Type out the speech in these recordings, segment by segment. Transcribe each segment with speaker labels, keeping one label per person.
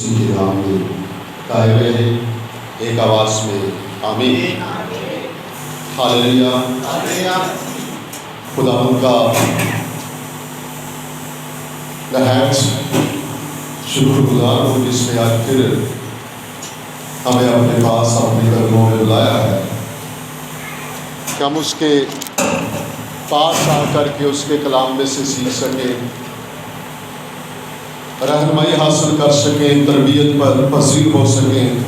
Speaker 1: اسی کے نام میں کہے ہوئے ہیں ایک آواز میں آمین۔ ہاللیلویہ۔ خدا ان کا نہایت شکر گزار ہوں جس نے آج پھر ہمیں اپنے پاس اپنے قدموں میں بلایا ہے کہ ہم اس کے پاس آ کر کے اس کے کلام میں سے سیکھ سکیں، رہنمائی حاصل کر سکیں، تربیت پر پذیر ہو سکیں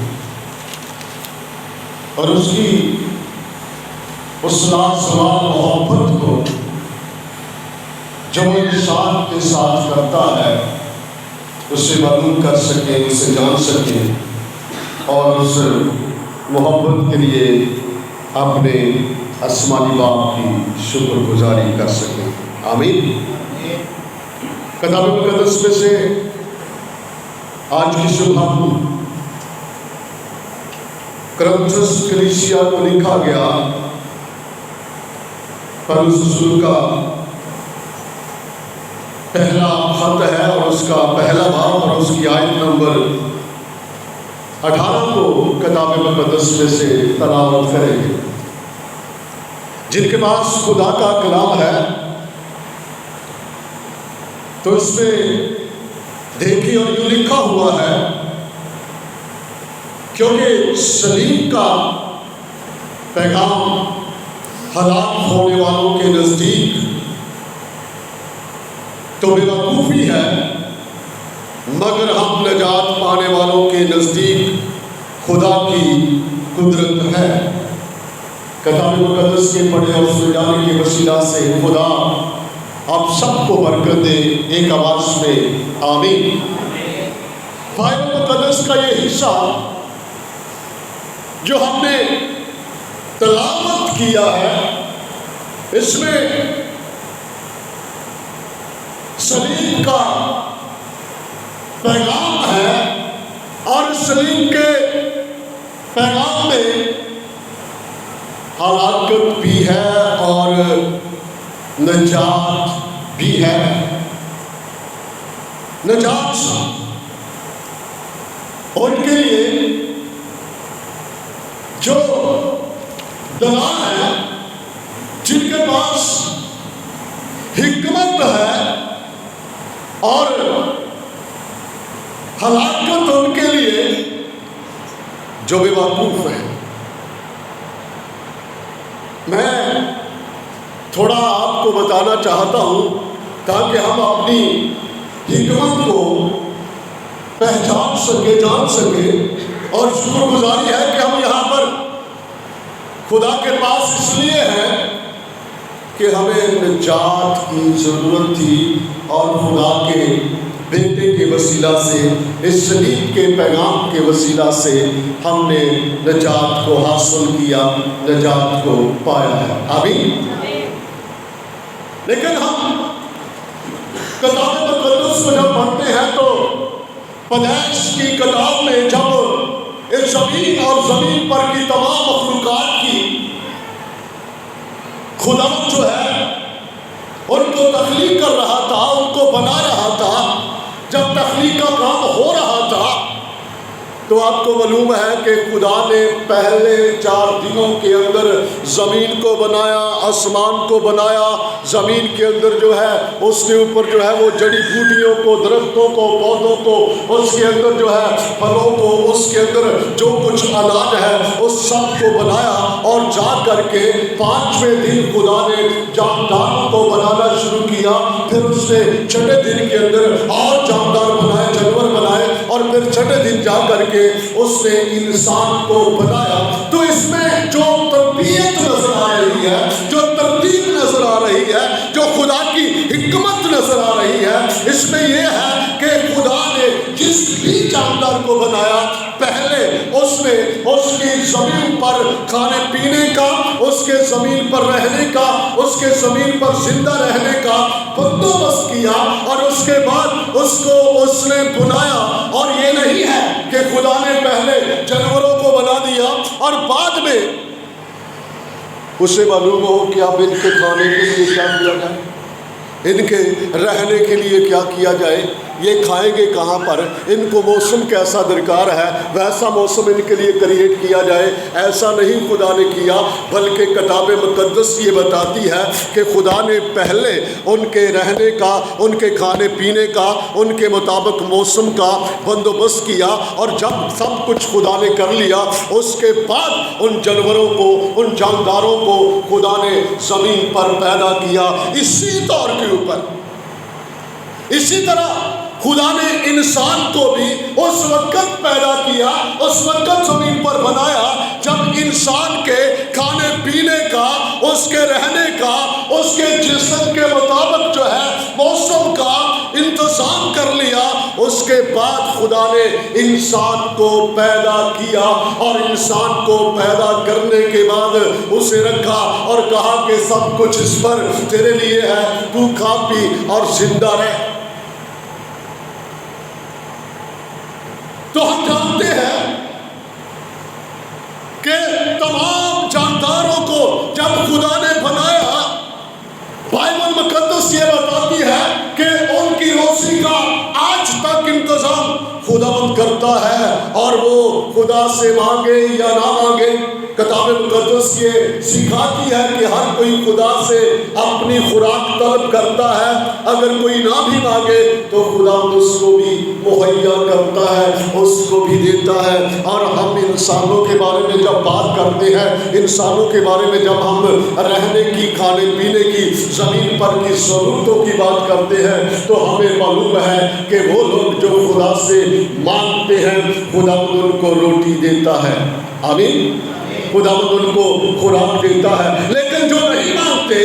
Speaker 1: اور اس کی اس لازوال محبت کو جو وہ انسان کے ساتھ کرتا ہے اسے معلوم کر سکیں، اسے جان سکیں اور اس محبت کے لیے اپنے آسمانی باپ کی شکر گزاری کر سکیں۔ آمین۔ کتاب مقدس میں سے آج کی صبح کرنتھس کلیسیا کو لکھا گیا پولس رسول کا پہلا خط ہے اور اس کا پہلا باب اور اس کی آیت نمبر 18 کو کتاب مقدس میں سے تلاوت کریں گے۔ جن کے پاس خدا کا کلام ہے تو اس میں دیکھیے اور یوں لکھا ہوا ہے، کیونکہ صلیب کا پیغام ہلاک ہونے والوں کے نزدیک تو بے وقوفی ہے، مگر ہم نجات پانے والوں کے نزدیک خدا کی قدرت ہے۔ کتاب مقدس کے پڑھے اور سن جانے کے وسیلہ سے خدا آپ سب کو برکت دے۔ ایک آواز میں آمین۔ بائبل مقدس کا یہ حصہ جو ہم نے تلاوت کیا ہے، اس میں صلیب کا پیغام ہے اور صلیب کے پیغام میں ہلاکت بھی ہے اور نجات بھی ہے۔ نجات ان کے لیے جو دلال ہیں، جن کے پاس حکمت ہے، اور ہلاکت ان کے لیے جو بے وقوف ہے۔ میں تھوڑا آپ کو بتانا چاہتا ہوں تاکہ ہم اپنی حکمت کو پہچان سکیں، جان سکیں، اور شکر گزاری ہے کہ ہم یہاں پر خدا کے پاس اس لیے ہیں کہ ہمیں نجات کی ضرورت تھی اور خدا کے بیٹے کے وسیلہ سے، اس صلیب کے پیغام کے وسیلہ سے ہم نے نجات کو حاصل کیا، نجات کو پایا ہے۔ آمین۔ لیکن ہم کتاب مقدس کو جب پڑھتے ہیں تو پیدائش کی کتاب میں جب اس زمین اور زمین پر کی تمام مخلوقات کی خدا جو ہے ان کو تخلیق کر رہا تھا، ان کو بنا رہا تھا، جب تخلیق کا کام ہو رہا تھا تو آپ کو معلوم ہے کہ خدا نے پہلے 4 دنوں کے اندر زمین کو بنایا، آسمان کو بنایا، زمین کے اندر جو ہے اس کے اوپر جو ہے وہ جڑی بوٹیوں کو، درختوں کو، پودوں کو، اس کے اندر جو ہے پھلوں کو، اس کے اندر جو کچھ اناج ہے اس سب کو بنایا، اور جا کر کے 5ویں دن خدا نے جانداروں کو بنانا شروع کیا۔ پھر اس نے 6ٹھے دن کے اندر اور جاندار بنائے، جانور بنائے، اور پھر 6ٹھے دن جا کر کے اس نے انسان کو بنایا۔ تو اس میں جو تربیت نظر آ رہی ہے، جو ترتیب نظر آ رہی ہے، جو خدا کی حکمت نظر آ رہی ہے، اس میں یہ ہے کہ خدا نے جس بھی جاندار کو بنایا، پہلے اس نے اس کی زمین پر کھانے پینے کا، اس کے زمین پر رہنے کا، اس کے زمین پر زندہ رہنے کا بندوبست کیا، اور اس کے بعد اس کو اس نے بنایا۔ اور یہ نہیں ہے کہ خدا نے پہلے جانوروں کو بنا دیا اور بعد میں اسے معلوم ہو کہ اب ان کے کھانے کے لیے کیا کیا جائے۔ ان کے رہنے کے لیے کیا کیا جائے، یہ کھائیں گے کہاں پر، ان کو موسم کیسا درکار ہے، ویسا موسم ان کے لیے کریٹ کیا جائے۔ ایسا نہیں خدا نے کیا، بلکہ کتاب مقدس یہ بتاتی ہے کہ خدا نے پہلے ان کے رہنے کا، ان کے کھانے پینے کا، ان کے مطابق موسم کا بندوبست کیا، اور جب سب کچھ خدا نے کر لیا اس کے بعد ان جانوروں کو، ان جانداروں کو خدا نے زمین پر پیدا کیا اسی طور کے اوپر۔ اسی طرح خدا نے انسان کو بھی اس وقت پیدا کیا، اس وقت زمین پر بنایا جب انسان کے کھانے پینے کا، اس کے رہنے کا، اس کے جسم کے مطابق جو ہے موسم کا انتظام کر لیا۔ اس کے بعد خدا نے انسان کو پیدا کیا، اور انسان کو پیدا کرنے کے بعد اسے رکھا اور کہا کہ سب کچھ اس پر تیرے لیے ہے، تو کھا پی اور زندہ رہ۔ تو ہم جانتے ہیں کہ تمام جانداروں کو جب خدا نے بنایا، بائبل مقدس یہ بتاتی ہے کہ ان کی روزی کا آج تک انتظام خداوند کرتا ہے، اور وہ خدا سے مانگے یا نہ مانگے، کتاب مقدس یہ سکھاتی ہے کہ ہر کوئی خدا سے اپنی خوراک طلب کرتا ہے، اگر کوئی نہ بھی مانگے تو خدا اس کو بھی مہیا کرتا ہے، اس کو بھی دیتا ہے۔ اور ہم انسانوں کے بارے میں جب بات کرتے ہیں، انسانوں کے بارے میں جب ہم رہنے کی، کھانے پینے کی، زمین پر کی ضرورتوں کی بات کرتے ہیں، تو ہمیں معلوم ہے کہ وہ لوگ جو خدا سے مانگتے ہیں خدا ان کو روٹی دیتا ہے۔ آمین۔ خدا ان کو خوراک دیتا ہے، لیکن جو نہیں مانگتے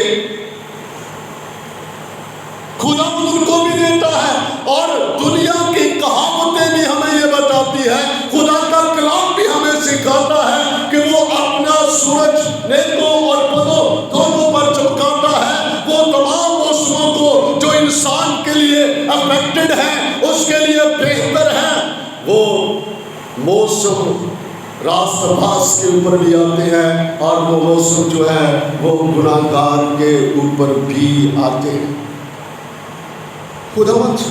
Speaker 1: خدا ان کو بھی دیتا ہے۔ اور دنیا کی کہاوتیں بھی ہمیں یہ بتاتی ہے، خدا کا کلام بھی ہمیں سکھاتا ہے کہ وہ اپنا سورج نیکوں اور بدوں دونوں پر چمکاتا ہے۔ وہ تمام موسموں کو جو انسان کے لیے افیکٹڈ ہیں، اس کے لیے بہتر ہے، وہ موسم راست باز کے اوپر بھی آتے ہیں، اور وہ موسم جو ہے وہ گناہ گار کے اوپر بھی آتے ہیں۔ خداوند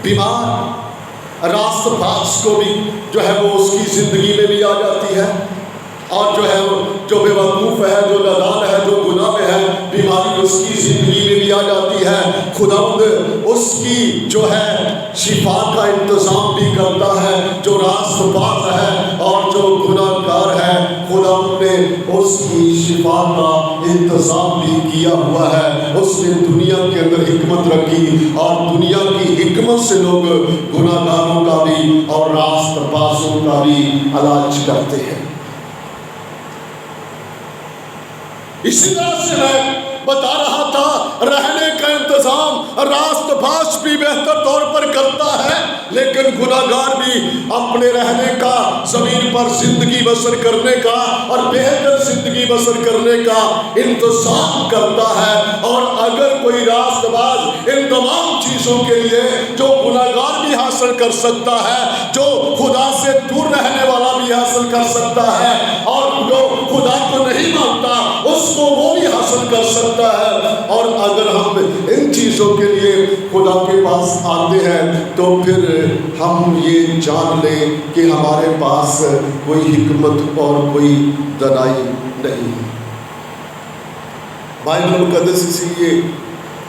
Speaker 1: بیمار راست باز کو بھی جو ہے وہ اس کی زندگی میں بھی آ جاتی ہے، اور جو ہے جو بے وقوف ہے، جو نادان ہے، جو گناہ میں ہے، بیماری اس کی زندگی میں بھی آ جاتی ہے۔ خداوند اس کی جو ہے شفا کا انتظام بھی کرتا ہے، جو راست باز ہے اور جو گناہ گار ہے، خداوند نے اس کی شفا کا انتظام بھی کیا ہوا ہے۔ اس نے دنیا کے اندر حکمت رکھی، اور دنیا کی حکمت سے لوگ گناہ گاروں کا بھی اور راست بازوں کا بھی علاج کرتے ہیں۔ اسی طرح سے میں بتا رہا تھا، رہنے کا انتظام راست باز بھی بہتر طور پر کرتا ہے، لیکن گناہ گار بھی اپنے رہنے کا، زمین پر زندگی بسر کرنے کا اور بہتر زندگی بسر کرنے کا انتظام کرتا ہے۔ اور اگر کوئی راست باز ان تمام چیزوں کے لیے جو گناہ گار بھی حاصل کر سکتا ہے، جو خدا سے دور رہنے والا بھی حاصل کر سکتا ہے، اور جو خدا کو نہیں مانتا اس کو وہ بھی حاصل کر سکتا ہے، اور اگر ہم ان چیزوں کے لیے خدا کے پاس آتے ہیں تو پھر ہم یہ جان لیں کہ ہمارے پاس کوئی حکمت اور کوئی دانائی نہیں۔ بائبل مقدس اسی لیے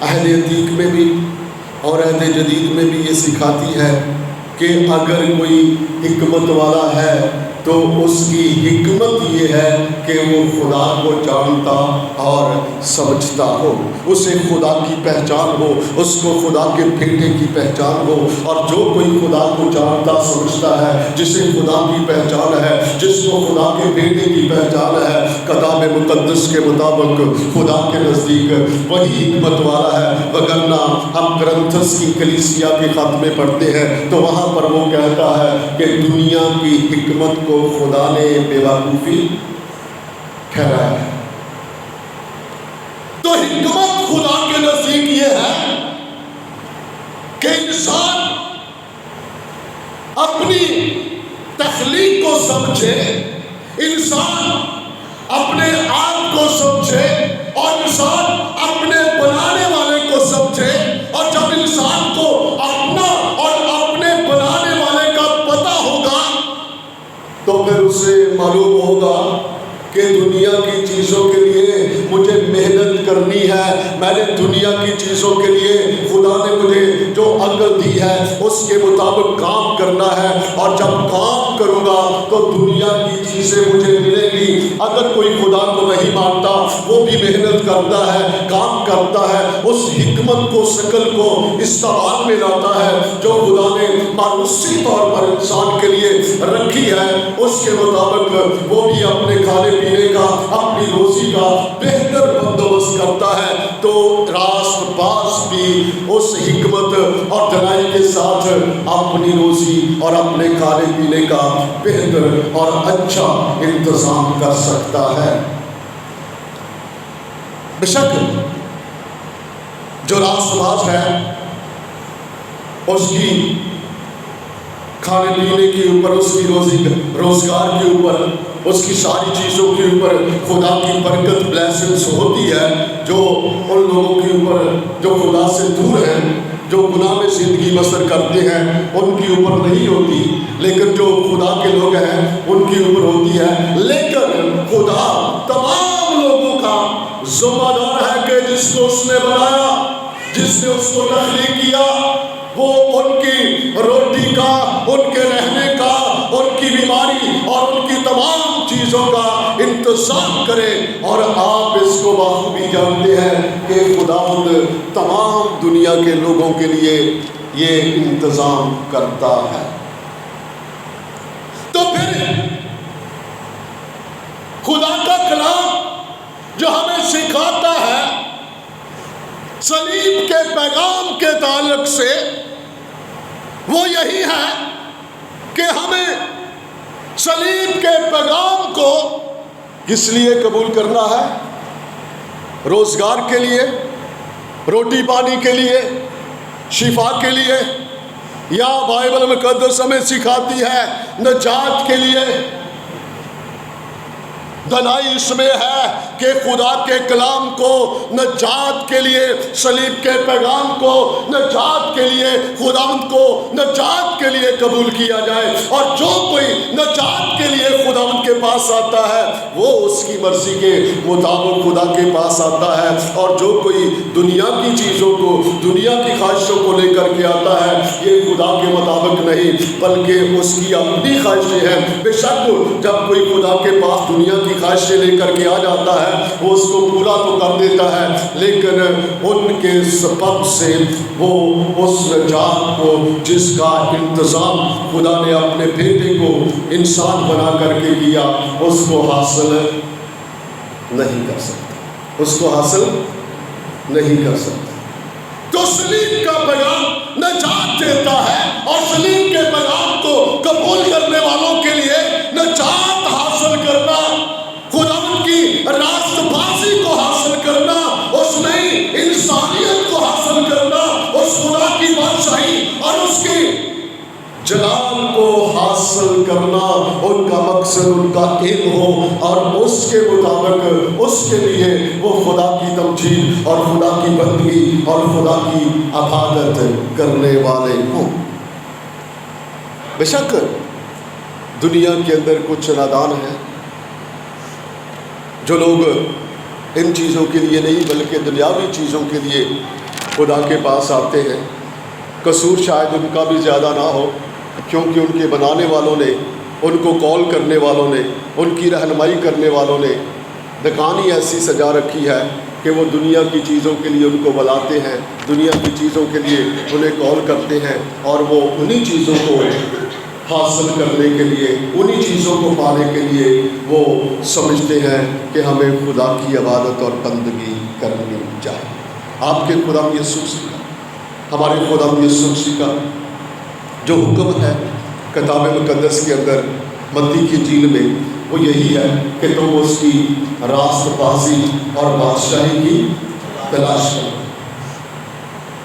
Speaker 1: عہد عتیق میں بھی اور عہد جدید میں بھی یہ سکھاتی ہے کہ اگر کوئی حکمت والا ہے تو اس کی حکمت یہ ہے کہ وہ خدا کو جانتا اور سمجھتا ہو، اسے خدا کی پہچان ہو، اس کو خدا کے بیٹے کی پہچان ہو۔ اور جو کوئی خدا کو جانتا سمجھتا ہے، جسے خدا کی پہچان ہے، جس کو خدا کے بیٹے کی پہچان ہے، کتاب مقدس کے مطابق خدا کے نزدیک وہی حکمت والا ہے۔ وگرنہ ہم کرنتھس کی کلیسیا کے خط میں پڑھتے ہیں تو وہاں پر وہ کہتا ہے کہ دنیا کی حکمت کو خدا نے بے وقوفی ٹھہرایا ہے۔ تو حکمت خدا کے نزدیک یہ ہے کہ انسان اپنی تخلیق کو سمجھے، انسان اپنے آپ کو سمجھے، اور انسان اپنے معلوم ہوگا کہ دنیا کی چیزوں کے لیے مجھے محنت کرنی ہے، میں نے دنیا کی چیزوں کے لیے خدا نے مجھے جو عقل دی ہے اس کے مطابق کام کرنا ہے، اور جب کام کروں گا تو دنیا کی چیزیں مجھے ملیں گی۔ اگر کوئی خدا کو نہیں مانتا، وہ بھی محنت کرتا ہے، کام کرتا ہے، اس حکمت کو، شکل کو استعمال میں لاتا ہے جو خدا نے مانوسی طور پر انسان کے لیے رکھی ہے، اس کے مطابق وہ بھی اپنے کھانے پینے کا، اپنی روزی کا بہتر بندوبست کرتا ہے، تو راست باز بھی اس حکمت اور دانائی کے ساتھ اپنی روزی اور اپنے کھانے پینے کا بہتر اور اچھا انتظام کر سکتا ہے۔ بے شک جو راست باز ہے اس کی کھانے پینے کے اوپر، اس کی روزگار کے اوپر، اس کی ساری چیزوں کے اوپر خدا کی برکت، بلیسنگز ہوتی ہے، جو ان لوگوں کے اوپر جو خدا سے دور ہیں، جو گناہ میں زندگی بسر کرتے ہیں، ان کے اوپر نہیں ہوتی، لیکن جو خدا کے لوگ ہیں ان کے اوپر ہوتی ہے۔ لیکن خدا تمام لوگوں کا ذمہ دار ہے کہ جس کو اس نے بنایا، جس نے اس کو تخلیق کیا، وہ ان کی روٹی کا، ان کے رہنے کا، ان کی بیماری اور ان کی تمام چیزوں کا انتظام کرے۔ اور آپ اس کو بخوبی جانتے ہیں کہ خداوند تمام دنیا کے لوگوں کے لیے یہ انتظام کرتا ہے۔ تو پھر خدا کا کلام جو ہمیں سکھاتا ہے صلیب کے پیغام کے تعلق سے، وہ یہی ہے کہ ہمیں صلیب کے پیغام کو کس لیے قبول کرنا ہے؟ روزگار کے لیے، روٹی پانی کے لیے، شفا کے لیے، یا بائبل مقدس ہمیں سکھاتی ہے نجات کے لیے؟ دنائی اس میں ہے کہ خدا کے کلام کو نجات کے لیے، صلیب کے پیغام کو نجات کے لیے، خداوند کو نجات کے لیے قبول کیا جائے، اور جو کوئی نجات کے لیے خداوند کے پاس آتا ہے وہ اس کی مرضی کے مطابق خدا کے پاس آتا ہے، اور جو کوئی دنیا کی چیزوں کو، دنیا کی خواہشوں کو لے کر کے آتا ہے، یہ خدا کے مطابق نہیں بلکہ اس کی اپنی خواہشیں ہیں۔ بے شک جب کوئی خدا کے پاس دنیا کی خواہشیں لے کر کے آ جاتا ہے، وہ اس کو پورا تو کر دیتا ہے، لیکن ان کے سبب سے وہ اس نجات کو، جس کا انتظام خدا نے اپنے بیٹے کو انسان بنا کر کے کیا، اس کو حاصل نہیں کر سکتا، اس کو حاصل نہیں کر سکتا۔ تو صلیب کا پیغام نجات دیتا ہے، اور صلیب کے پیغام کو قبول کرنے والوں کے لیے نجات حاصل کرنا، خداوند کی راست بازی کو حاصل کرنا، اس نئی انسانیت کو حاصل کرنا، اس خدا کی بادشاہی اور اس کی جلال کو حاصل کرنا، ان کا مقصد، ان کا علم ہو، اور اس کے مطابق اس کے لیے وہ خدا کی تمجید اور خدا کی بندگی اور خدا کی عبادت کرنے والے ہوں۔ بے شک دنیا کے اندر کچھ نادان ہیں جو لوگ ان چیزوں کے لیے نہیں بلکہ دنیاوی چیزوں کے لیے خدا کے پاس آتے ہیں۔ قصور شاید ان کا بھی زیادہ نہ ہو، کیونکہ ان کے بنانے والوں نے، ان کو کال کرنے والوں نے، ان کی رہنمائی کرنے والوں نے دکان ہی ایسی سجا رکھی ہے کہ وہ دنیا کی چیزوں کے لیے ان کو بلاتے ہیں، دنیا کی چیزوں کے لیے انہیں کال کرتے ہیں، اور وہ انہی چیزوں کو حاصل کرنے کے لیے، انہی چیزوں کو پانے کے لیے وہ سمجھتے ہیں کہ ہمیں خدا کی عبادت اور بندگی کرنی چاہیے۔ آپ کے خدا یسوع کا، ہمارے خدا یسوع کا جو حکم ہے کتاب مقدس کے اندر، متی کی انجیل میں، وہ یہی ہے کہ تم اس کی راست بازی اور بادشاہی کی تلاش کرو۔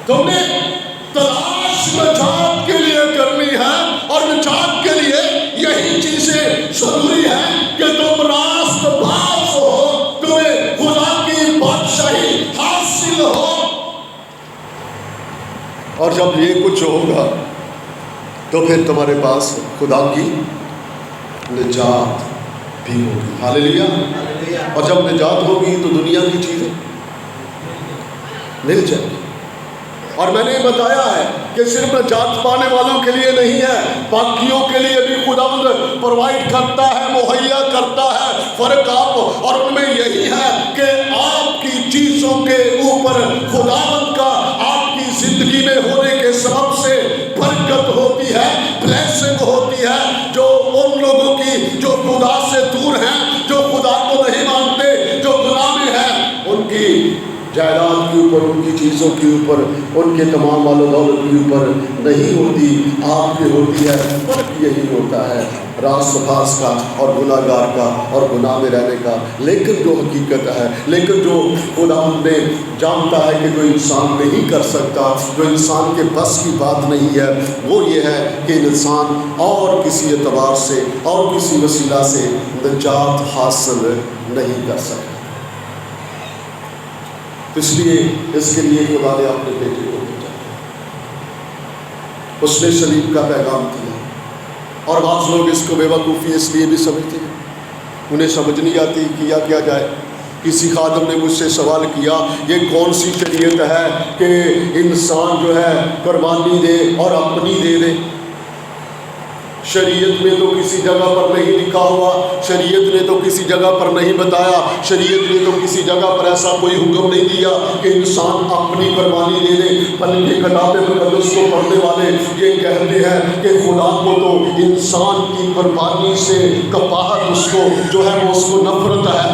Speaker 1: تم نے تلاش نجات کے لیے کرنی ہے، اور نجات کے لیے یہی چیزیں ضروری ہیں کہ تم راست باز ہو، تمہیں خدا کی بادشاہی حاصل ہو، اور جب یہ کچھ ہوگا تو پھر تمہارے پاس خدا کی نجات بھی ہوگی۔ ہاللیلویا۔ اور جب نجات ہوگی تو دنیا کی چیزیں مل جائیں گی۔ اور میں نے بتایا ہے کہ صرف نجات پانے والوں کے لیے نہیں ہے، باقیوں کے لیے بھی خداوند پرووائڈ کرتا ہے، مہیا کرتا ہے۔ فرق آپ اور ان میں یہی ہے کہ آپ کی چیزوں کے اوپر خداوند کا آپ کی زندگی میں ہونے کے سبب سے برکت ہوتی ہے، بلیسنگ ہوتی ہے۔ جو ان لوگوں کی جو خدا سے دور ہیں، جو خدا کو نہیں مانتے، جو گناہ میں ہیں، ان کی جائیداد کے اوپر، ان کی چیزوں کے اوپر، ان کے تمام مال و دولت کے اوپر نہیں ہوتی، آپ کی ہوتی ہے۔ فرق یہی ہوتا ہے راست و باز کا اور گناہ گار کا اور گناہ میں رہنے کا۔ لیکن جو حقیقت ہے، لیکن جو خدا نے جانتا ہے کہ جو انسان نہیں کر سکتا، جو انسان کے بس کی بات نہیں ہے، وہ یہ ہے کہ انسان اور کسی اعتبار سے اور کسی وسیلہ سے نجات حاصل نہیں کر سکتا۔ اس لیے اس کے لیے خدا نے اپنے بیٹے کو بھیجا، اس نے صلیب کا پیغام دیا۔ اور بعض لوگ اس کو بے وقوفی اس لیے بھی سمجھتے ہیں، انہیں سمجھ نہیں آتی کیا کیا جائے۔ کسی خادم نے مجھ سے سوال کیا، یہ کون سی شریعت ہے کہ انسان جو ہے قربانی دے اور اپنی دے دے؟ شریعت میں تو کسی جگہ پر نہیں لکھا ہوا، شریعت نے تو کسی جگہ پر نہیں بتایا، شریعت نے تو کسی جگہ پر ایسا کوئی حکم نہیں دیا کہ انسان اپنی قربانی دے دے۔ بلکہ کتاب مقدس کو پڑھنے والے یہ کہتے ہیں کہ خدا کو تو انسان کی قربانی سے کفایت اس کو جو ہے وہ اس کو نفرت ہے،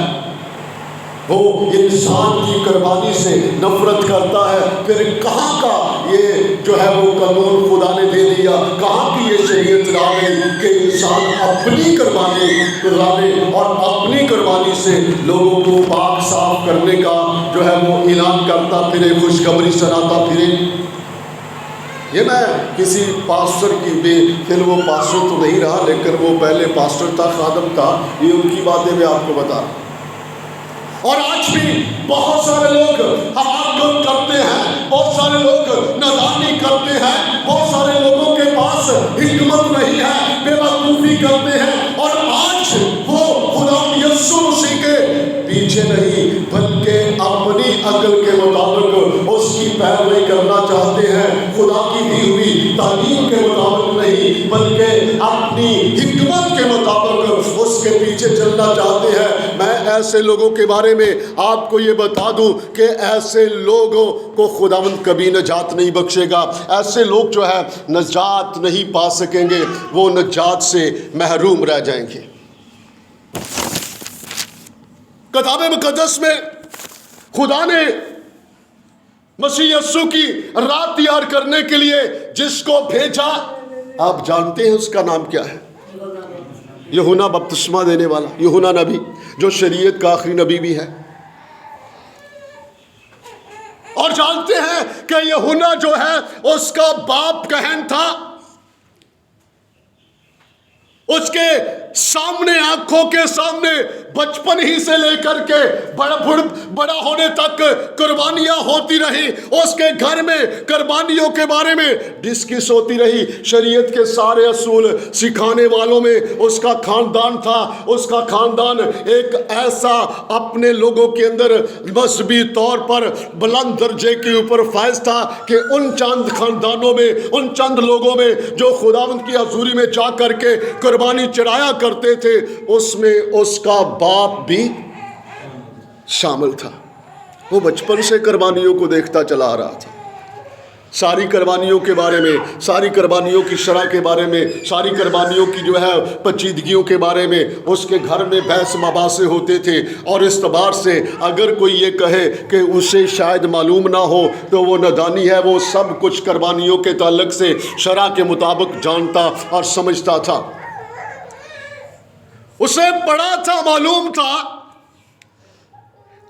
Speaker 1: وہ انسان کی قربانی سے نفرت کرتا ہے۔ پھر کہاں کا یہ جو ہے وہ قانون خدا نے دے دیا، کہاں کی یہ شریعت لاوے کہ انسان اپنی قربانی لاوے اور اپنی قربانی سے لوگوں کو پاک صاف کرنے کا جو ہے وہ اعلان کرتا پھرے، خوشخبری سناتا پھرے۔ یہ میں کسی پاسٹر کی پھر وہ پاسٹر تو نہیں رہا، لیکن وہ پہلے پاسٹر تھا، خادم تھا، یہ ان کی باتیں میں آپ کو بتا رہا ہوں۔ اور آج بھی بہت سارے لوگ حماقت کرتے ہیں، بہت سارے لوگ نادانی کرتے ہیں، بہت سارے لوگوں کے پاس حکمت نہیں ہے، بے وقوفی کرتے ہیں، اور آج وہ خدا یسوع مسیح کے پیچھے نہیں بلکہ اپنی عقل کے مطابق اس کی پیروی کرنا چاہتے ہیں، خدا کی دی ہوئی تعلیم کے مطابق نہیں بلکہ اپنی حکمت کے مطابق اس کے پیچھے چلنا چاہتے ہیں۔ میں ایسے لوگوں کے بارے میں آپ کو یہ بتا دوں کہ ایسے لوگوں کو خداوند کبھی نجات نہیں بخشے گا۔ ایسے لوگ جو ہے نجات نہیں پا سکیں گے، وہ نجات سے محروم رہ جائیں گے۔ کتاب مقدس میں خدا نے مسیح یسوع کی راہ تیار کرنے کے لیے جس کو بھیجا، آپ جانتے ہیں اس کا نام کیا ہے؟ یوحنا بپتسمہ دینے والا، یوحنا نبی، جو شریعت کا آخری نبی بھی ہے۔ اور جانتے ہیں کہ یوحنا جو ہے اس کا باپ کہن تھا، اس کے سامنے آنکھوں کے سامنے بچپن ہی سے لے کر کے بڑا ہونے تک قربانیاں ہوتی رہی، اس کے گھر میں قربانیوں کے بارے میں ڈسکس ہوتی رہی، شریعت کے سارے اصول سکھانے والوں میں اس کا خاندان تھا۔ اس کا خاندان ایک ایسا اپنے لوگوں کے اندر مذہبی طور پر بلند درجے کے اوپر فائز تھا کہ ان چند خاندانوں میں، ان چند لوگوں میں جو خداوند کی حضوری میں جا کر کے قربانی چڑھایا کرتے تھے، اس میں اس کا باپ بھی شامل تھا۔ وہ بچپن سے قربانیوں کو دیکھتا چلا آ رہا تھا، ساری قربانیوں کے بارے میں، ساری قربانیوں کی شرح کے بارے میں، ساری قربانیوں کی جو ہے پیچیدگیوں کے بارے میں اس کے گھر میں بحث مباحثے ہوتے تھے۔ اور اس اعتبار سے اگر کوئی یہ کہے کہ اسے شاید معلوم نہ ہو تو وہ نادانی ہے، وہ سب کچھ قربانیوں کے تعلق سے شرح کے مطابق جانتا اور سمجھتا تھا، اسے پڑھا تھا، معلوم تھا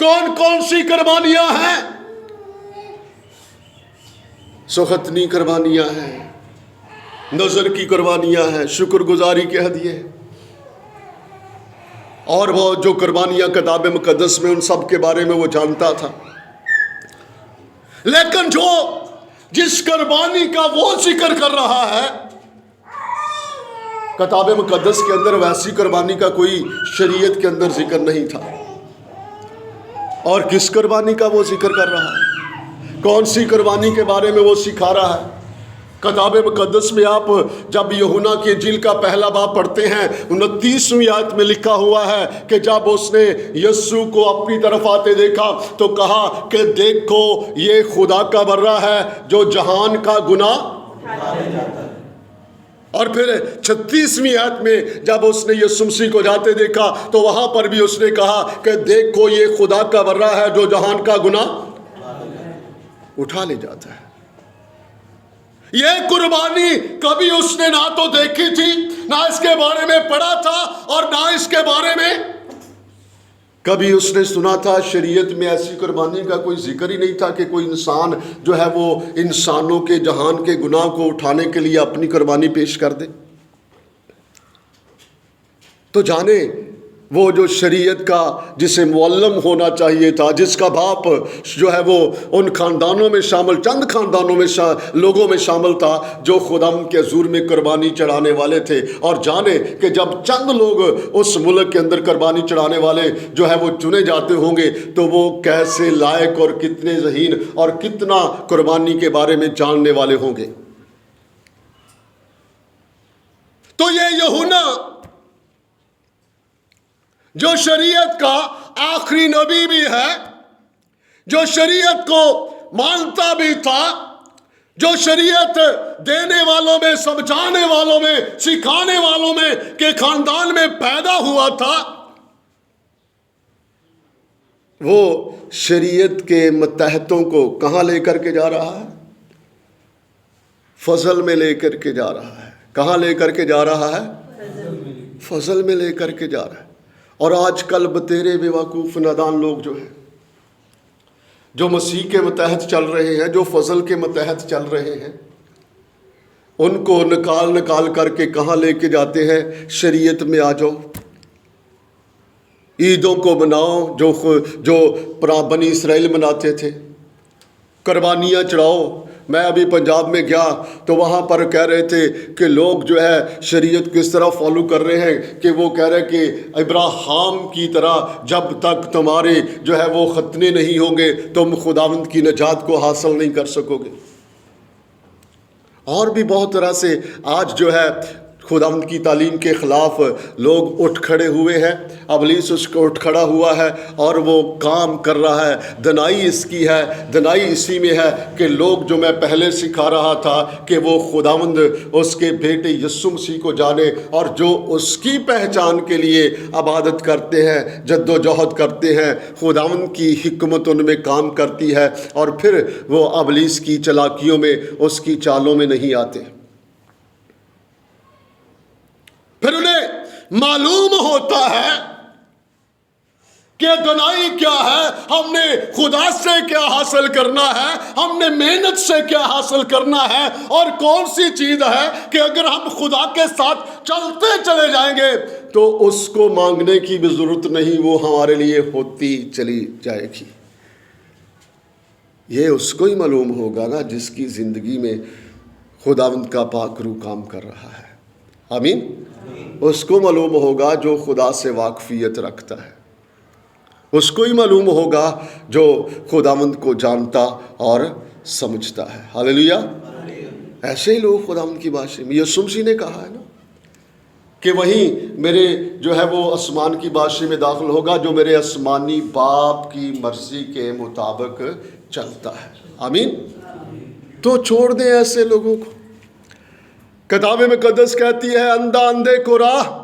Speaker 1: کون کون سی قربانیاں ہیں۔ سختنی قربانیاں ہیں، نظر کی قربانیاں ہیں، شکر گزاری کے ہدیے، اور وہ جو قربانیاں کتاب مقدس میں ان سب کے بارے میں وہ جانتا تھا۔ لیکن جس قربانی کا وہ ذکر کر رہا ہے کتاب مقدس کے اندر ویسی قربانی کا کوئی شریعت کے اندر ذکر نہیں تھا. اور کس قربانی کا وہ ذکر کر رہا ہے؟ کون سی قربانی کے بارے میں وہ سکھا رہا ہے؟ کتاب مقدس میں آپ جب یوحنا کی انجیل کا پہلا باب پڑھتے ہیں 29ویں آیت میں لکھا ہوا ہے کہ جب اس نے یسوع کو اپنی طرف آتے دیکھا تو کہا کہ دیکھو یہ خدا کا برہ ہے جو جہان کا گناہ اٹھا جاتا ہے. اور پھر 36ویں آیت میں جب اس نے یسوع مسیح کو جاتے دیکھا تو وہاں پر بھی اس نے کہا کہ دیکھو یہ خدا کا برہ ہے جو جہان کا گناہ اٹھا لے جاتا ہے. یہ قربانی کبھی اس نے نہ تو دیکھی تھی، نہ اس کے بارے میں پڑھا تھا، اور نہ اس کے بارے میں کبھی اس نے سنا تھا. شریعت میں ایسی قربانی کا کوئی ذکر ہی نہیں تھا کہ کوئی انسان جو ہے وہ انسانوں کے جہان کے گناہ کو اٹھانے کے لیے اپنی قربانی پیش کر دے. تو جانے وہ جو شریعت کا جسے معلم ہونا چاہیے تھا، جس کا باپ جو ہے وہ ان خاندانوں میں شامل، چند خاندانوں میں لوگوں میں شامل تھا جو خداوند کے حضور میں قربانی چڑھانے والے تھے. اور جانے کہ جب چند لوگ اس ملک کے اندر قربانی چڑھانے والے جو ہے وہ چنے جاتے ہوں گے تو وہ کیسے لائق اور کتنے ذہین اور کتنا قربانی کے بارے میں جاننے والے ہوں گے. تو یہ یوحنا جو شریعت کا آخری نبی بھی ہے، جو شریعت کو مانتا بھی تھا، جو شریعت دینے والوں میں، سمجھانے والوں میں، سکھانے والوں میں کے خاندان میں پیدا ہوا تھا، وہ شریعت کے متحدوں کو کہاں لے کر کے جا رہا ہے؟ فضل میں لے کر کے جا رہا ہے. کہاں لے کر کے جا رہا ہے؟ فضل میں لے کر کے جا رہا ہے. اور آج کل بتیرے بیوقوف نادان لوگ جو ہیں، جو مسیح کے متحد چل رہے ہیں، جو فضل کے متحد چل رہے ہیں، ان کو نکال کر کے کہاں لے کے جاتے ہیں؟ شریعت میں آ جاؤ، عیدوں کو مناؤ جو بنی اسرائیل مناتے تھے، قربانیاں چڑھاؤ. میں ابھی پنجاب میں گیا تو وہاں پر کہہ رہے تھے کہ لوگ جو ہے شریعت کس طرح فالو کر رہے ہیں کہ وہ کہہ رہے کہ ابراہیم کی طرح جب تک تمہارے جو ہے وہ ختنے نہیں ہوں گے تم خداوند کی نجات کو حاصل نہیں کر سکو گے. اور بھی بہت طرح سے آج جو ہے خداوند کی تعلیم کے خلاف لوگ اٹھ کھڑے ہوئے ہیں. ابلیس اس کو اٹھ کھڑا ہوا ہے اور وہ کام کر رہا ہے. دنائی اس کی ہے، دنائی اسی میں ہے کہ لوگ جو میں پہلے سکھا رہا تھا کہ وہ خداوند اس کے بیٹے یسوع مسیح کو جانے اور جو اس کی پہچان کے لیے عبادت کرتے ہیں، جد و جہد کرتے ہیں، خداوند کی حکمت ان میں کام کرتی ہے اور پھر وہ ابلیس کی چالاکیوں میں، اس کی چالوں میں نہیں آتے. پھر انہیں معلوم ہوتا ہے کہ دنائی کیا ہے، ہم نے خدا سے کیا حاصل کرنا ہے، ہم نے محنت سے کیا حاصل کرنا ہے، اور کون سی چیز ہے کہ اگر ہم خدا کے ساتھ چلتے چلے جائیں گے تو اس کو مانگنے کی بھی ضرورت نہیں، وہ ہمارے لیے ہوتی چلی جائے گی. یہ اس کو ہی معلوم ہوگا نا جس کی زندگی میں خداوند کا پاک روح کام کر رہا ہے. آمین. اس کو معلوم ہوگا جو خدا سے واقفیت رکھتا ہے، اس کو ہی معلوم ہوگا جو خداوند کو جانتا اور سمجھتا ہے. ہاللیلویا. ایسے ہی لوگ خداوند کی بادشاہی میں، یسوع مسیح نے کہا ہے نا کہ وہیں میرے جو ہے وہ آسمان کی بادشاہی میں داخل ہوگا جو میرے آسمانی باپ کی مرضی کے مطابق چلتا ہے. آمین. تو چھوڑ دیں ایسے لوگوں کو. کتاب مقدس کہتی ہے اندھا اندھے کو راہ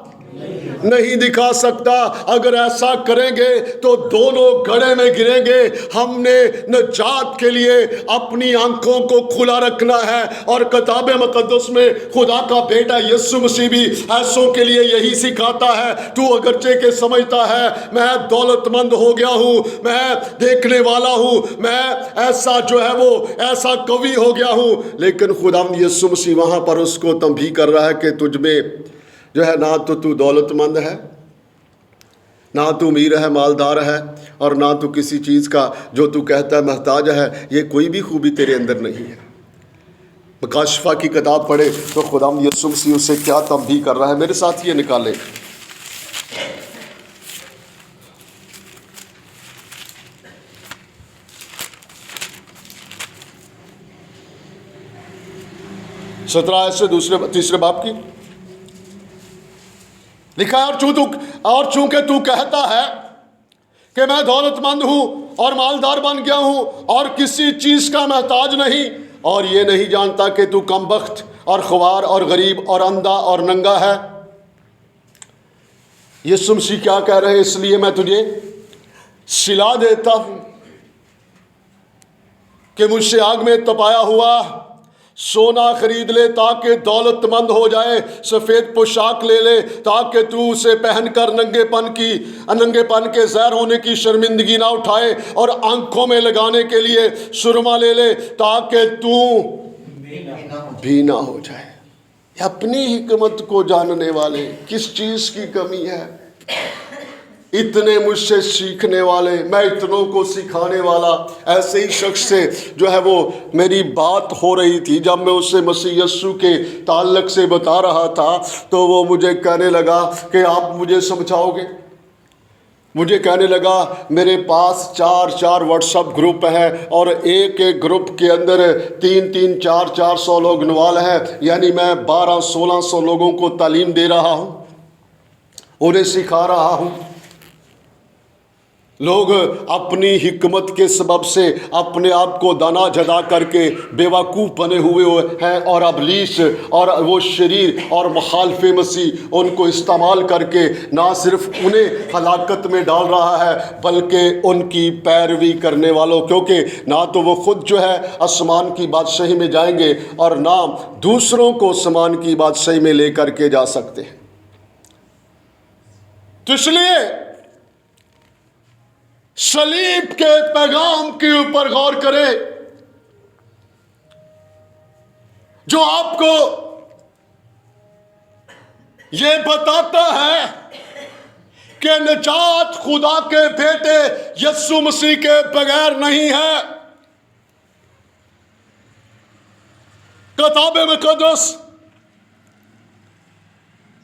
Speaker 1: نہیں دکھا سکتا. اگر ایسا کریں گے تو دونوں گڑھے میں گریں گے. ہم نے نجات کے لیے اپنی آنکھوں کو کھلا رکھنا ہے، اور کتاب مقدس میں خدا کا بیٹا یسوع مسیح بھی ایسوں کے لیے یہی سکھاتا ہے. تو اگرچہ کہ سمجھتا ہے میں دولت مند ہو گیا ہوں، میں دیکھنے والا ہوں، میں ایسا جو ہے وہ ایسا قوی ہو گیا ہوں، لیکن خدا یسوع مسیح وہاں پر اس کو تنبیہ کر رہا ہے کہ تجھ میں جو ہے نہ تو دولت مند ہے، نہ تو امیر ہے، مالدار ہے، اور نہ تو کسی چیز کا جو تو کہتا ہے محتاج ہے. یہ کوئی بھی خوبی تیرے اندر نہیں ہے. مکاشفہ کی کتاب پڑھے تو خداوند یسوع مسیح اسے کیا تنبیہ کر رہا ہے. میرے ساتھ یہ نکالیں. سترہ آیت سے تیسرے باب کی لکھا ہے, اور چونکہ تو کہتا ہے کہ میں دولت مند ہوں اور مالدار بن گیا ہوں اور کسی چیز کا محتاج نہیں, اور یہ نہیں جانتا کہ تو کم بخت اور خوار اور غریب اور اندھا اور ننگا ہے. یسوع مسیح کیا کہہ رہے ہیں؟ اس لیے میں تجھے صلہ دیتا ہوں کہ مجھ سے آگ میں تپایا ہوا سونا خرید لے تاکہ دولت مند ہو جائے, سفید پوشاک لے لے تاکہ تو اسے پہن کر ننگے پن کے ظاہر ہونے کی شرمندگی نہ اٹھائے, اور آنکھوں میں لگانے کے لیے سرما لے لے تاکہ تو بھی نہ ہو جائے. اپنی حکمت کو جاننے والے کس چیز کی کمی ہے؟ اتنے مجھ سے سیکھنے والے, میں اتنوں کو سکھانے والا. ایسے ہی شخص سے جو ہے وہ میری بات ہو رہی تھی, جب میں اسے مسیح یسوع کے تعلق سے بتا رہا تھا تو وہ مجھے کہنے لگا کہ آپ مجھے سمجھاؤ گے. مجھے کہنے لگا میرے پاس 4 واٹس ایپ گروپ ہیں اور ایک گروپ کے اندر 300-400 لوگ انوالو ہیں, یعنی میں 1200-1600 لوگوں کو تعلیم دے رہا ہوں, انہیں سکھا رہا ہوں. لوگ اپنی حکمت کے سبب سے اپنے آپ کو دانا جدا کر کے بیوقوف بنے ہوئے ہیں, اور ابلیس اور وہ شریر اور مخالف مسیح ان کو استعمال کر کے نہ صرف انہیں ہلاکت میں ڈال رہا ہے بلکہ ان کی پیروی کرنے والوں, کیونکہ نہ تو وہ خود جو ہے آسمان کی بادشاہی میں جائیں گے اور نہ دوسروں کو آسمان کی بادشاہی میں لے کر کے جا سکتے ہیں. تو اس لیے صلیب کے پیغام کے اوپر غور کرے جو آپ کو یہ بتاتا ہے کہ نجات خدا کے بیٹے یسوع مسیح کے بغیر نہیں ہے. کتاب مقدس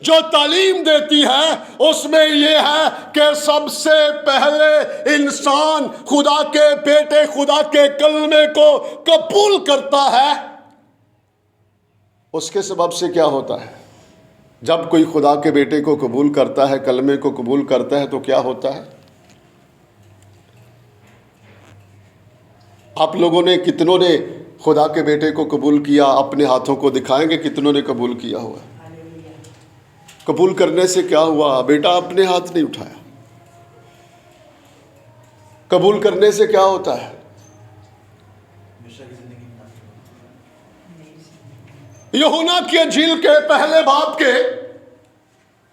Speaker 1: جو تعلیم دیتی ہے اس میں یہ ہے کہ سب سے پہلے انسان خدا کے بیٹے, خدا کے کلمے کو قبول کرتا ہے. اس کے سبب سے کیا ہوتا ہے؟ جب کوئی خدا کے بیٹے کو قبول کرتا ہے, کلمے کو قبول کرتا ہے, تو کیا ہوتا ہے؟ آپ لوگوں نے کتنوں نے خدا کے بیٹے کو قبول کیا؟ اپنے ہاتھوں کو دکھائیں گے کتنوں نے قبول کیا ہوا ہے. قبول کرنے سے کیا ہوا؟ بیٹا اپنے ہاتھ نہیں اٹھایا. قبول کرنے سے کیا ہوتا ہے؟ یوحنا کی انجیل کے پہلے باب کے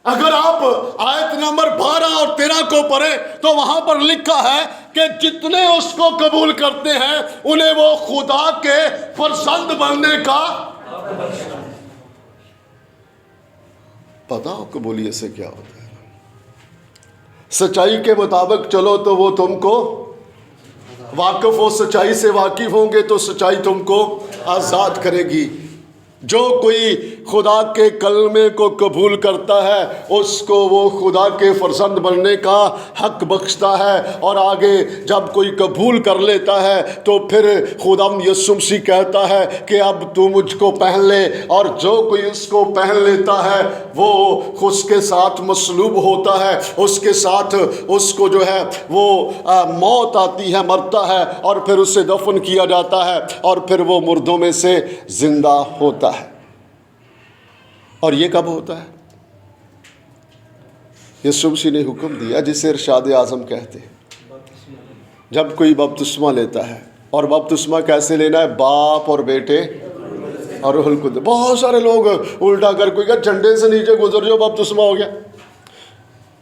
Speaker 1: اگر آپ آیت نمبر 12 اور 13 کو پڑھیں تو وہاں پر لکھا ہے کہ جتنے اس کو قبول کرتے ہیں انہیں وہ خدا کے فرزند بننے کا پتا ہو. قبولیت سے کیا ہوتا ہے؟ سچائی کے مطابق چلو تو وہ تم کو واقف ہو, سچائی سے واقف ہوں گے تو سچائی تم کو آزاد کرے گی. جو کوئی خدا کے کلمے کو قبول کرتا ہے اس کو وہ خدا کے فرزند بننے کا حق بخشتا ہے. اور آگے جب کوئی قبول کر لیتا ہے تو پھر خداوند یسوع مسیح کہتا ہے کہ اب تو مجھ کو پہن لے, اور جو کوئی اس کو پہن لیتا ہے وہ اس کے ساتھ مصلوب ہوتا ہے, اس کے ساتھ اس کو جو ہے وہ موت آتی ہے, مرتا ہے, اور پھر اسے دفن کیا جاتا ہے, اور پھر وہ مردوں میں سے زندہ ہوتا ہے. اور یہ کب ہوتا ہے؟ یسوع مسیح نے حکم دیا جسے ارشاد اعظم کہتے ہیں. جب کوئی بپتسمہ لیتا ہے, اور بپتسمہ کیسے لینا ہے؟ باپ اور بیٹے اور روح القدس. بہت سارے لوگ الٹا کر کوئی کہ جھنڈے سے نیچے گزر جاؤ بپتسمہ ہو گیا.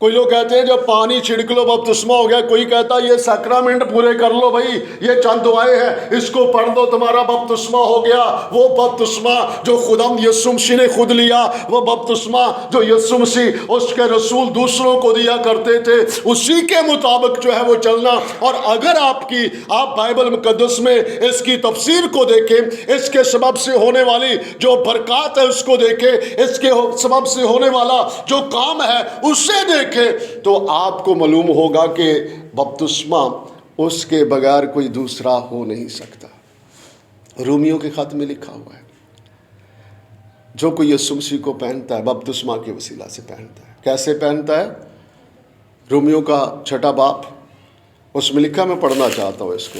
Speaker 1: کوئی لوگ کہتے ہیں جب پانی چھڑک لو بپتسمہ ہو گیا، کوئی کہتا ہے یہ سیکرامنٹ پورے کر لو بھائی، یہ چند دعائیں ہیں اس کو پڑھ دو تمہارا بپتسمہ ہو گیا۔ وہ بپتسمہ جو خداوند یسوع مسیح نے خود لیا، وہ بپتسمہ جو یسوع مسیح اس کے رسول دوسروں کو دیا کرتے تھے، اسی کے مطابق جو ہے وہ چلنا۔ اور اگر آپ بائبل مقدس میں اس کی تفسیر کو دیکھیں، اس کے سبب سے ہونے والی جو برکات ہے اس کو دیکھیں، اس کے سبب سے ہونے والا جو کام ہے اسے دیکھیں، تو آپ کو معلوم ہوگا کہ بپتسمہ اس کے بغیر کوئی دوسرا ہو نہیں سکتا۔ رومیوں کے خط میں لکھا ہوا ہے جو کوئی یسوع مسیح کو پہنتا ہے بپتسمہ کے وسیلہ سے پہنتا ہے۔ کیسے پہنتا ہے؟ رومیوں کا 6 باب اس میں لکھا، میں پڑھنا چاہتا ہوں اس کو،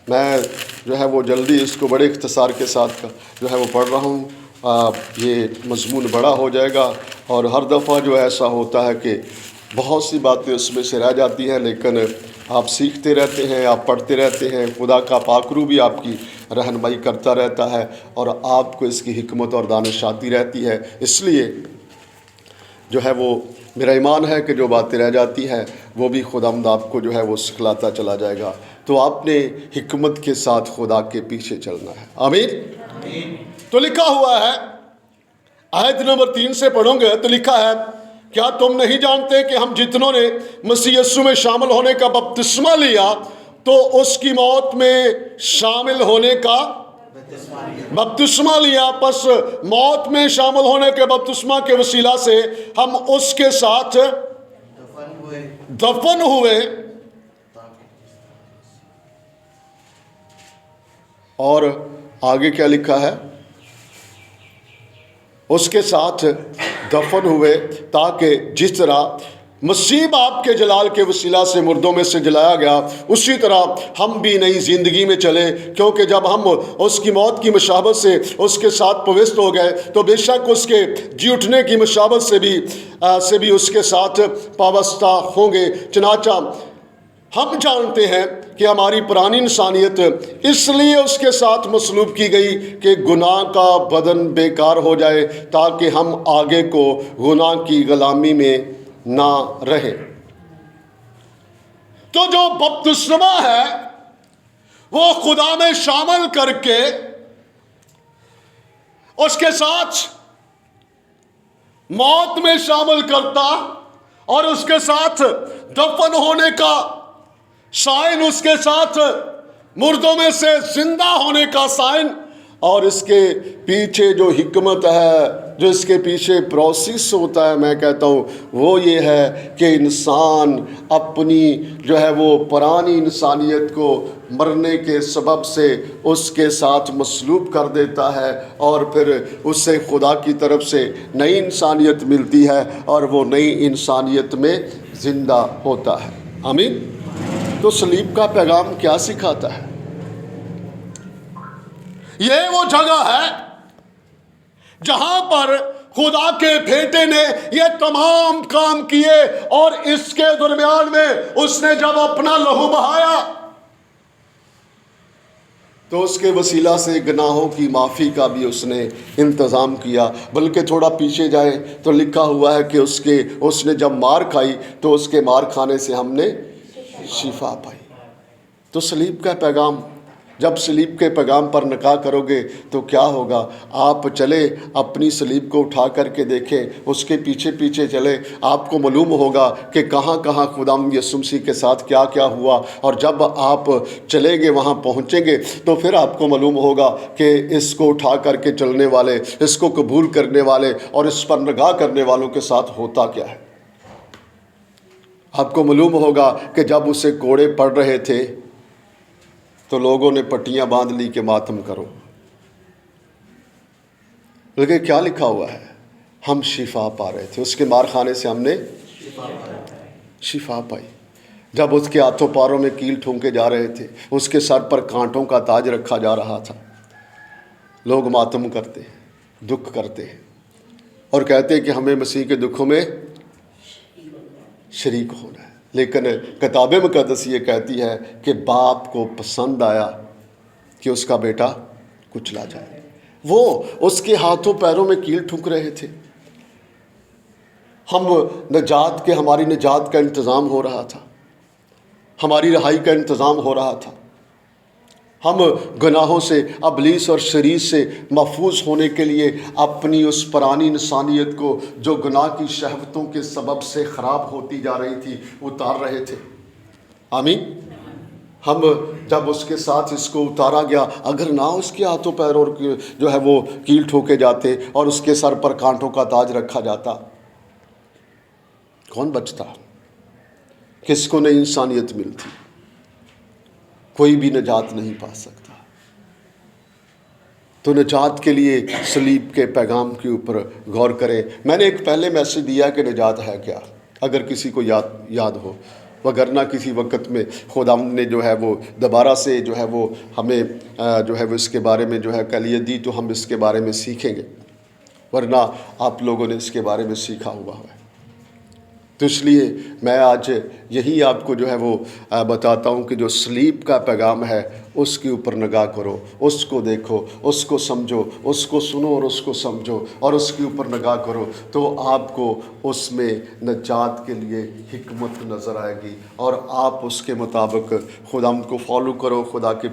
Speaker 1: میں جو ہے وہ جلدی اس کو بڑے اختصار کے ساتھ جو ہے وہ پڑھ رہا ہوں۔ یہ مضمون بڑا ہو جائے گا، اور ہر دفعہ جو ایسا ہوتا ہے کہ بہت سی باتیں اس میں سے رہ جاتی ہیں، لیکن آپ سیکھتے رہتے ہیں، آپ پڑھتے رہتے ہیں، خدا کا پاک روح بھی آپ کی رہنمائی کرتا رہتا ہے، اور آپ کو اس کی حکمت اور دانش آتی رہتی ہے۔ اس لیے جو ہے وہ میرا ایمان ہے کہ جو باتیں رہ جاتی ہیں وہ بھی خداوند آپ کو جو ہے وہ سکھلاتا چلا جائے گا۔ تو آپ نے حکمت کے ساتھ خدا کے پیچھے چلنا ہے۔ آمین۔ تو لکھا ہوا ہے، آیت نمبر 3 سے پڑھوں گے تو لکھا ہے، کیا تم نہیں جانتے کہ ہم جتنوں نے مسیح یسوع میں شامل ہونے کا بپتسمہ لیا تو اس کی موت میں شامل ہونے کا بپتسمہ لیا، پس موت میں شامل ہونے کے بپتسمہ کے وسیلہ سے ہم اس کے ساتھ دفن ہوئے، اور آگے کیا لکھا ہے؟ اس کے ساتھ دفن ہوئے تاکہ جس طرح مسیح باپ کے جلال کے وسیلہ سے مردوں میں سے جلایا گیا، اسی طرح ہم بھی نئی زندگی میں چلے، کیونکہ جب ہم اس کی موت کی مشابہت سے اس کے ساتھ پوست ہو گئے تو بے شک اس کے جی اٹھنے کی مشابہت سے بھی اس کے ساتھ پابستہ ہوں گے۔ چنانچہ ہم جانتے ہیں کہ ہماری پرانی انسانیت اس لیے اس کے ساتھ مصلوب کی گئی کہ گناہ کا بدن بیکار ہو جائے، تاکہ ہم آگے کو گناہ کی غلامی میں نہ رہیں۔ تو جو بپتسمہ ہے وہ خدا میں شامل کر کے اس کے ساتھ موت میں شامل کرتا، اور اس کے ساتھ دفن ہونے کا سائن، اس کے ساتھ مردوں میں سے زندہ ہونے کا سائن، اور اس کے پیچھے جو حکمت ہے، جو اس کے پیچھے پروسیس ہوتا ہے، میں کہتا ہوں وہ یہ ہے کہ انسان اپنی جو ہے وہ پرانی انسانیت کو مرنے کے سبب سے اس کے ساتھ مصلوب کر دیتا ہے، اور پھر اس سے خدا کی طرف سے نئی انسانیت ملتی ہے، اور وہ نئی انسانیت میں زندہ ہوتا ہے۔ آمین۔ تو صلیب کا پیغام کیا سکھاتا ہے؟ یہ وہ جگہ ہے جہاں پر خدا کے بیٹے نے یہ تمام کام کیے، اور اس کے درمیان میں اس نے جب اپنا لہو بہایا تو اس کے وسیلہ سے گناہوں کی معافی کا بھی اس نے انتظام کیا۔ بلکہ تھوڑا پیچھے جائیں تو لکھا ہوا ہے کہ اس نے جب مار کھائی تو اس کے مار کھانے سے ہم نے شفا پائی۔ تو صلیب کا پیغام، جب صلیب کے پیغام پر نکاح کرو گے تو کیا ہوگا؟ آپ چلے اپنی صلیب کو اٹھا کر کے دیکھیں، اس کے پیچھے پیچھے چلے، آپ کو معلوم ہوگا کہ کہاں کہاں خداوند یسوع مسیح کے ساتھ کیا کیا ہوا، اور جب آپ چلیں گے وہاں پہنچیں گے تو پھر آپ کو معلوم ہوگا کہ اس کو اٹھا کر کے چلنے والے، اس کو قبول کرنے والے اور اس پر نگاہ کرنے والوں کے ساتھ ہوتا کیا ہے۔ آپ کو معلوم ہوگا کہ جب اسے کوڑے پڑ رہے تھے تو لوگوں نے پٹیاں باندھ لی کہ ماتم کرو، لیکن کیا لکھا ہوا ہے؟ ہم شفا پا رہے تھے، اس کے مار خانے سے ہم نے شفا پائی۔ جب اس کے ہاتھوں پاروں میں کیل ٹھونکے جا رہے تھے، اس کے سر پر کانٹوں کا تاج رکھا جا رہا تھا، لوگ ماتم کرتے ہیں، دکھ کرتے ہیں، اور کہتے ہیں کہ ہمیں مسیح کے دکھوں میں شریک ہونا ہے۔ لیکن کتاب مقدس یہ کہتی ہے کہ باپ کو پسند آیا کہ اس کا بیٹا کچلا جائے۔ وہ اس کے ہاتھوں پیروں میں کیل ٹھونک رہے تھے، ہم نجات کے ہماری نجات کا انتظام ہو رہا تھا، ہماری رہائی کا انتظام ہو رہا تھا۔ ہم گناہوں سے، ابلیس اور شریر سے محفوظ ہونے کے لیے اپنی اس پرانی انسانیت کو جو گناہ کی شہوتوں کے سبب سے خراب ہوتی جا رہی تھی اتار رہے تھے۔ آمین۔ ہم جب اس کے ساتھ اس کو اتارا گیا، اگر نہ اس کے ہاتھوں پیروں جو ہے وہ کیل ٹھوکے جاتے اور اس کے سر پر کانٹوں کا تاج رکھا جاتا، کون بچتا؟ کس کو نئی انسانیت ملتی؟ کوئی بھی نجات نہیں پا سکتا۔ تو نجات کے لیے صلیب کے پیغام کے اوپر غور کریں۔ میں نے ایک پہلے میسج دیا کہ نجات ہے کیا، اگر کسی کو یاد ہو، وگرنہ کسی وقت میں خدا نے جو ہے وہ دوبارہ سے جو ہے وہ ہمیں جو ہے وہ اس کے بارے میں جو ہے کلیت دی تو ہم اس کے بارے میں سیکھیں گے، ورنہ آپ لوگوں نے اس کے بارے میں سیکھا ہوا ہے۔ تو اس لیے میں آج یہی آپ کو جو ہے وہ بتاتا ہوں کہ جو صلیب کا پیغام ہے اس کے اوپر نگاہ کرو، اس کو دیکھو، اس کو سمجھو، اس کو سنو اور اس کو سمجھو اور اس کے اوپر نگاہ کرو، تو آپ کو اس میں نجات کے لیے حکمت نظر آئے گی اور آپ اس کے مطابق خدا کو فالو کرو، خدا کے